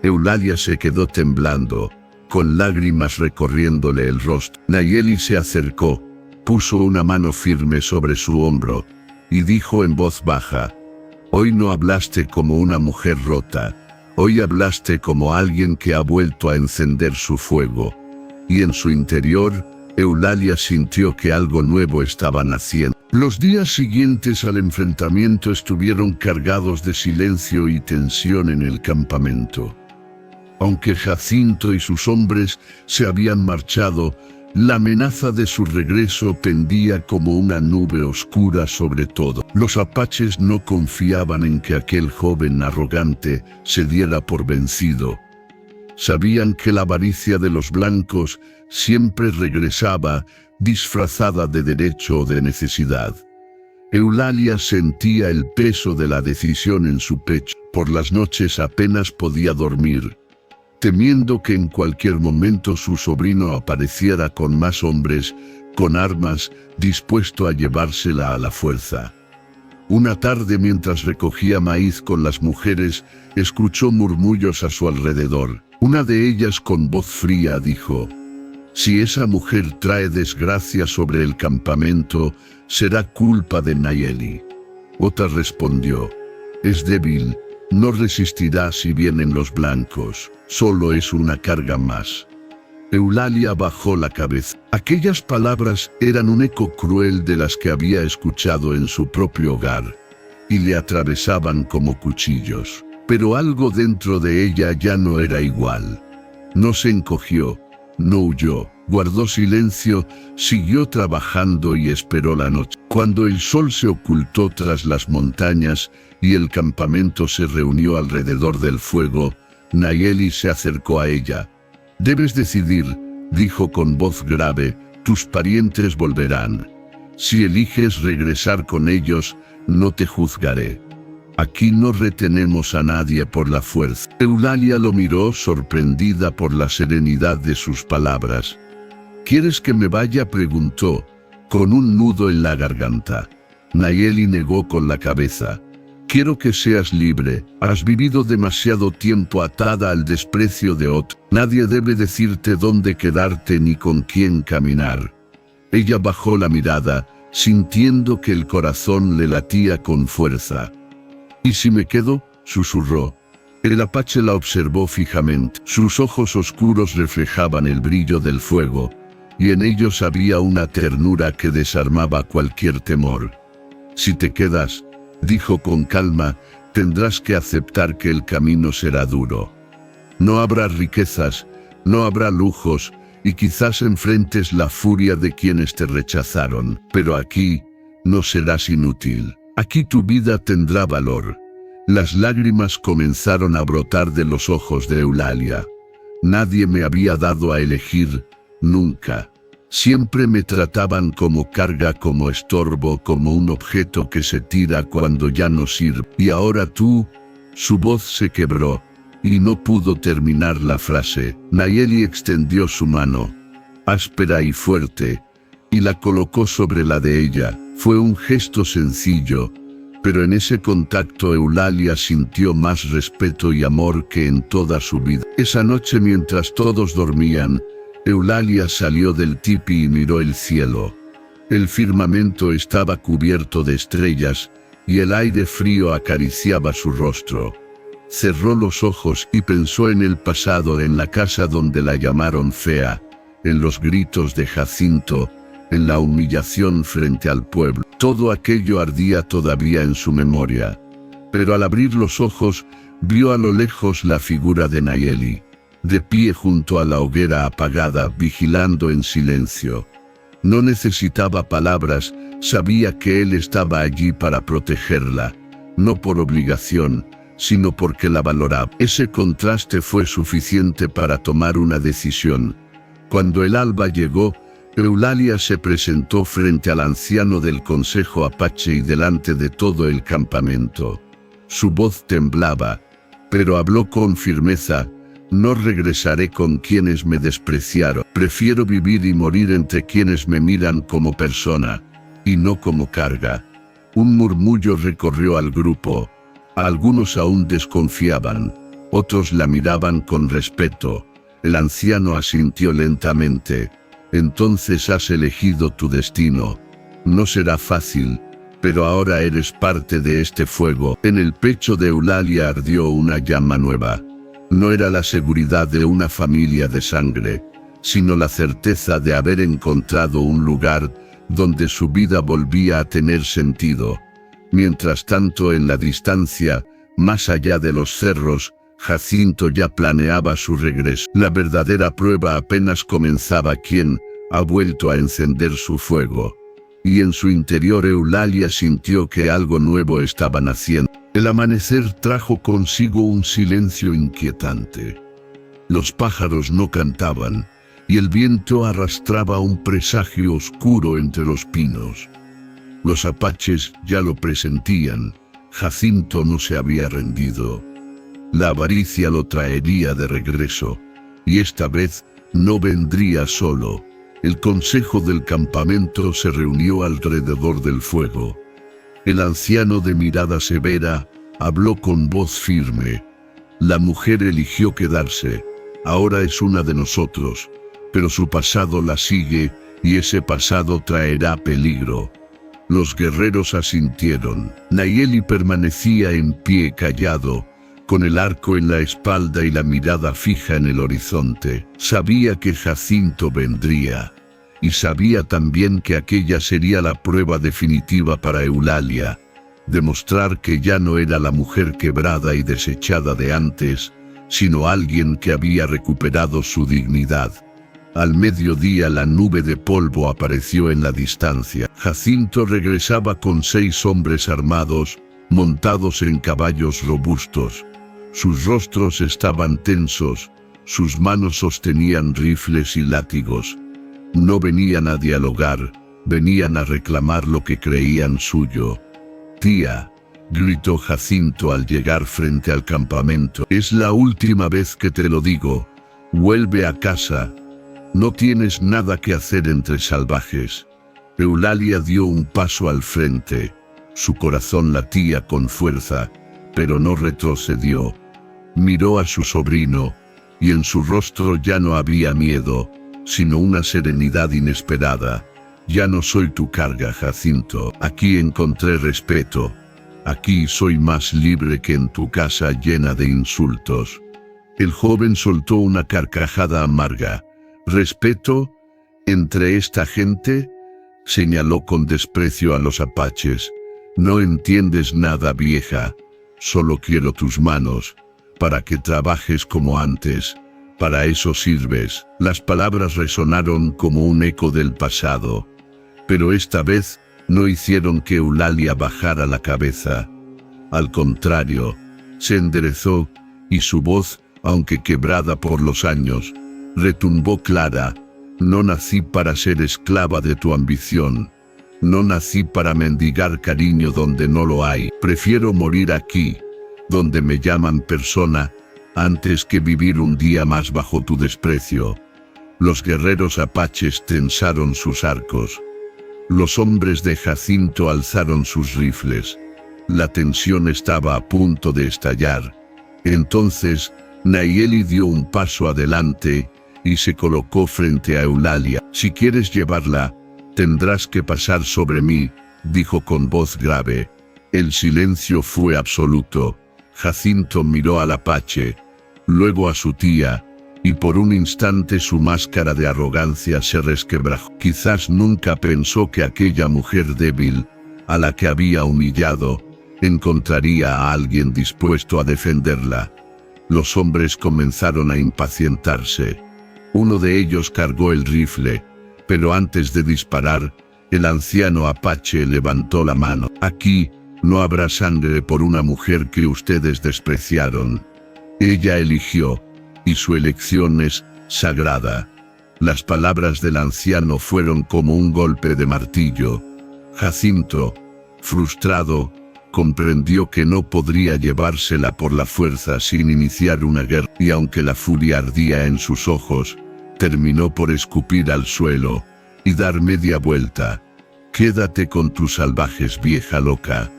A: Eulalia se quedó temblando, con lágrimas recorriéndole el rostro. Nayeli se acercó, puso una mano firme sobre su hombro, y dijo en voz baja: «Hoy no hablaste como una mujer rota, hoy hablaste como alguien que ha vuelto a encender su fuego». Y en su interior, Eulalia sintió que algo nuevo estaba naciendo. Los días siguientes al enfrentamiento estuvieron cargados de silencio y tensión en el campamento. Aunque Jacinto y sus hombres se habían marchado, la amenaza de su regreso pendía como una nube oscura sobre todo. Los apaches no confiaban en que aquel joven arrogante se diera por vencido. Sabían que la avaricia de los blancos siempre regresaba, disfrazada de derecho o de necesidad. Eulalia sentía el peso de la decisión en su pecho. Por las noches apenas podía dormir, temiendo que en cualquier momento su sobrino apareciera con más hombres, con armas, dispuesto a llevársela a la fuerza. Una tarde, mientras recogía maíz con las mujeres, escuchó murmullos a su alrededor. Una de ellas, con voz fría, dijo: «Si esa mujer trae desgracia sobre el campamento, será culpa de Nayeli». Otra respondió: «Es débil, No resistirá si vienen los blancos, solo es una carga más. Eulalia bajó la cabeza. Aquellas palabras eran un eco cruel de las que había escuchado en su propio hogar, y le atravesaban como cuchillos. Pero algo dentro de ella ya no era igual. No se encogió, no huyó, guardó silencio, siguió trabajando y esperó la noche. Cuando el sol se ocultó tras las montañas y el campamento se reunió alrededor del fuego, Nayeli se acercó a ella. «Debes decidir», dijo con voz grave, «tus parientes volverán. Si eliges regresar con ellos, no te juzgaré. Aquí no retenemos a nadie por la fuerza». Eulalia lo miró sorprendida por la serenidad de sus palabras. «¿Quieres que me vaya?», preguntó, con un nudo en la garganta. Nayeli negó con la cabeza. «Quiero que seas libre, has vivido demasiado tiempo atada al desprecio de otro. Nadie debe decirte dónde quedarte ni con quién caminar». Ella bajó la mirada, sintiendo que el corazón le latía con fuerza. «¿Y si me quedo?», susurró. El apache la observó fijamente. Sus ojos oscuros reflejaban el brillo del fuego, y en ellos había una ternura que desarmaba cualquier temor. «Si te quedas», dijo con calma, «tendrás que aceptar que el camino será duro. No habrá riquezas, no habrá lujos, y quizás enfrentes la furia de quienes te rechazaron, pero aquí no serás inútil. Aquí tu vida tendrá valor». Las lágrimas comenzaron a brotar de los ojos de Eulalia. «Nadie me había dado a elegir, nunca. Siempre me trataban como carga, como estorbo, como un objeto que se tira cuando ya no sirve. Y ahora tú». Su voz se quebró, y no pudo terminar la frase. Nayeli extendió su mano, áspera y fuerte, y la colocó sobre la de ella. Fue un gesto sencillo, pero en ese contacto Eulalia sintió más respeto y amor que en toda su vida. Esa noche, mientras todos dormían, Eulalia salió del tipi y miró el cielo. El firmamento estaba cubierto de estrellas, y el aire frío acariciaba su rostro. Cerró los ojos y pensó en el pasado, en la casa donde la llamaron fea, en los gritos de Jacinto, en la humillación frente al pueblo. Todo aquello ardía todavía en su memoria. Pero al abrir los ojos, vio a lo lejos la figura de Nayeli, de pie junto a la hoguera apagada, vigilando en silencio. No necesitaba palabras, sabía que él estaba allí para protegerla, no por obligación, sino porque la valoraba. Ese contraste fue suficiente para tomar una decisión. Cuando el alba llegó, Eulalia se presentó frente al anciano del Consejo Apache y delante de todo el campamento. Su voz temblaba, pero habló con firmeza. «No regresaré con quienes me despreciaron. Prefiero vivir y morir entre quienes me miran como persona, y no como carga». Un murmullo recorrió al grupo. Algunos aún desconfiaban, otros la miraban con respeto. El anciano asintió lentamente. «Entonces has elegido tu destino. No será fácil, pero ahora eres parte de este fuego». En el pecho de Eulalia ardió una llama nueva. No era la seguridad de una familia de sangre, sino la certeza de haber encontrado un lugar donde su vida volvía a tener sentido. Mientras tanto, en la distancia, más allá de los cerros, Jacinto ya planeaba su regreso. La verdadera prueba apenas comenzaba. ¿Quién ha vuelto a encender su fuego? Y en su interior Eulalia sintió que algo nuevo estaba naciendo. El amanecer trajo consigo un silencio inquietante. Los pájaros no cantaban, y el viento arrastraba un presagio oscuro entre los pinos. Los apaches ya lo presentían. Jacinto no se había rendido. La avaricia lo traería de regreso, y esta vez no vendría solo. El consejo del campamento se reunió alrededor del fuego. El anciano de mirada severa habló con voz firme. «La mujer eligió quedarse. Ahora es una de nosotros, pero su pasado la sigue, y ese pasado traerá peligro». Los guerreros asintieron. Nayeli permanecía en pie, callado, con el arco en la espalda y la mirada fija en el horizonte. Sabía que Jacinto vendría, y sabía también que aquella sería la prueba definitiva para Eulalia, demostrar que ya no era la mujer quebrada y desechada de antes, sino alguien que había recuperado su dignidad. Al mediodía la nube de polvo apareció en la distancia. Jacinto regresaba con 6 hombres armados, montados en caballos robustos. Sus rostros estaban tensos, sus manos sostenían rifles y látigos. No venían a dialogar, venían a reclamar lo que creían suyo. «Tía», gritó Jacinto al llegar frente al campamento, «es la última vez que te lo digo. Vuelve a casa. No tienes nada que hacer entre salvajes». Eulalia dio un paso al frente. Su corazón latía con fuerza, pero no retrocedió. Miró a su sobrino, y en su rostro ya no había miedo, sino una serenidad inesperada. «Ya no soy tu carga, Jacinto. Aquí encontré respeto. Aquí soy más libre que en tu casa llena de insultos». El joven soltó una carcajada amarga. «¿Respeto? ¿Entre esta gente?», señaló con desprecio a los apaches. «No entiendes nada, vieja. Solo quiero tus manos, para que trabajes como antes. Para eso sirves». Las palabras resonaron como un eco del pasado, pero esta vez no hicieron que Eulalia bajara la cabeza. Al contrario, se enderezó, y su voz, aunque quebrada por los años, retumbó clara. «No nací para ser esclava de tu ambición. No nací para mendigar cariño donde no lo hay. Prefiero morir aquí, donde me llaman persona, antes que vivir un día más bajo tu desprecio». Los guerreros apaches tensaron sus arcos. Los hombres de Jacinto alzaron sus rifles. La tensión estaba a punto de estallar. Entonces, Nayeli dio un paso adelante y se colocó frente a Eulalia. «Si quieres llevarla, tendrás que pasar sobre mí», dijo con voz grave. El silencio fue absoluto. Jacinto miró al apache, luego a su tía, y por un instante su máscara de arrogancia se resquebrajó. Quizás nunca pensó que aquella mujer débil, a la que había humillado, encontraría a alguien dispuesto a defenderla. Los hombres comenzaron a impacientarse. Uno de ellos cargó el rifle, pero antes de disparar, el anciano apache levantó la mano. «Aquí no habrá sangre por una mujer que ustedes despreciaron. Ella eligió, y su elección es sagrada». Las palabras del anciano fueron como un golpe de martillo. Jacinto, frustrado, comprendió que no podría llevársela por la fuerza sin iniciar una guerra, y aunque la furia ardía en sus ojos, terminó por escupir al suelo y dar media vuelta. «Quédate con tus salvajes, vieja loca.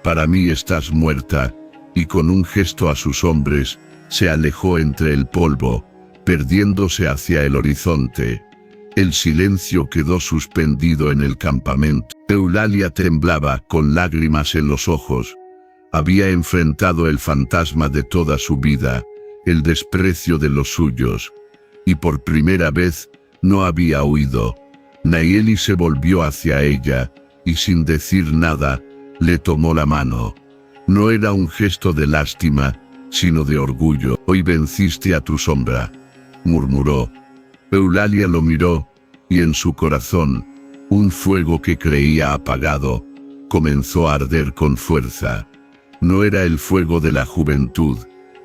A: Para mí estás muerta», y con un gesto a sus hombres, se alejó entre el polvo, perdiéndose hacia el horizonte. El silencio quedó suspendido en el campamento. Eulalia temblaba, con lágrimas en los ojos. Había enfrentado el fantasma de toda su vida, el desprecio de los suyos. Y por primera vez, no había huido. Nayeli se volvió hacia ella, y sin decir nada, le tomó la mano. No era un gesto de lástima, sino de orgullo. «Hoy venciste a tu sombra», murmuró. Eulalia lo miró, y en su corazón, un fuego que creía apagado, comenzó a arder con fuerza. No era el fuego de la juventud,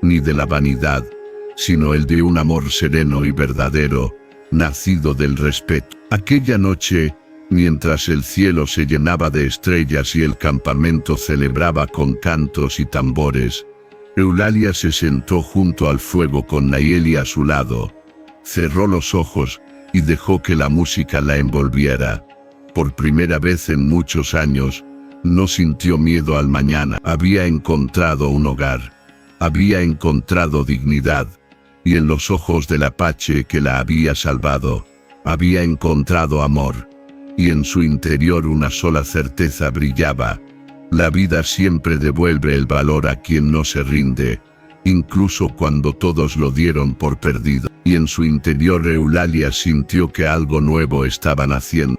A: ni de la vanidad, sino el de un amor sereno y verdadero, nacido del respeto. Aquella noche, mientras el cielo se llenaba de estrellas y el campamento celebraba con cantos y tambores, Eulalia se sentó junto al fuego con Nayeli a su lado. Cerró los ojos y dejó que la música la envolviera. Por primera vez en muchos años, no sintió miedo al mañana. Había encontrado un hogar. Había encontrado dignidad. Y en los ojos del apache que la había salvado, había encontrado amor. Y en su interior una sola certeza brillaba. La vida siempre devuelve el valor a quien no se rinde, incluso cuando todos lo dieron por perdido, y en su interior Eulalia sintió que algo nuevo estaba naciendo.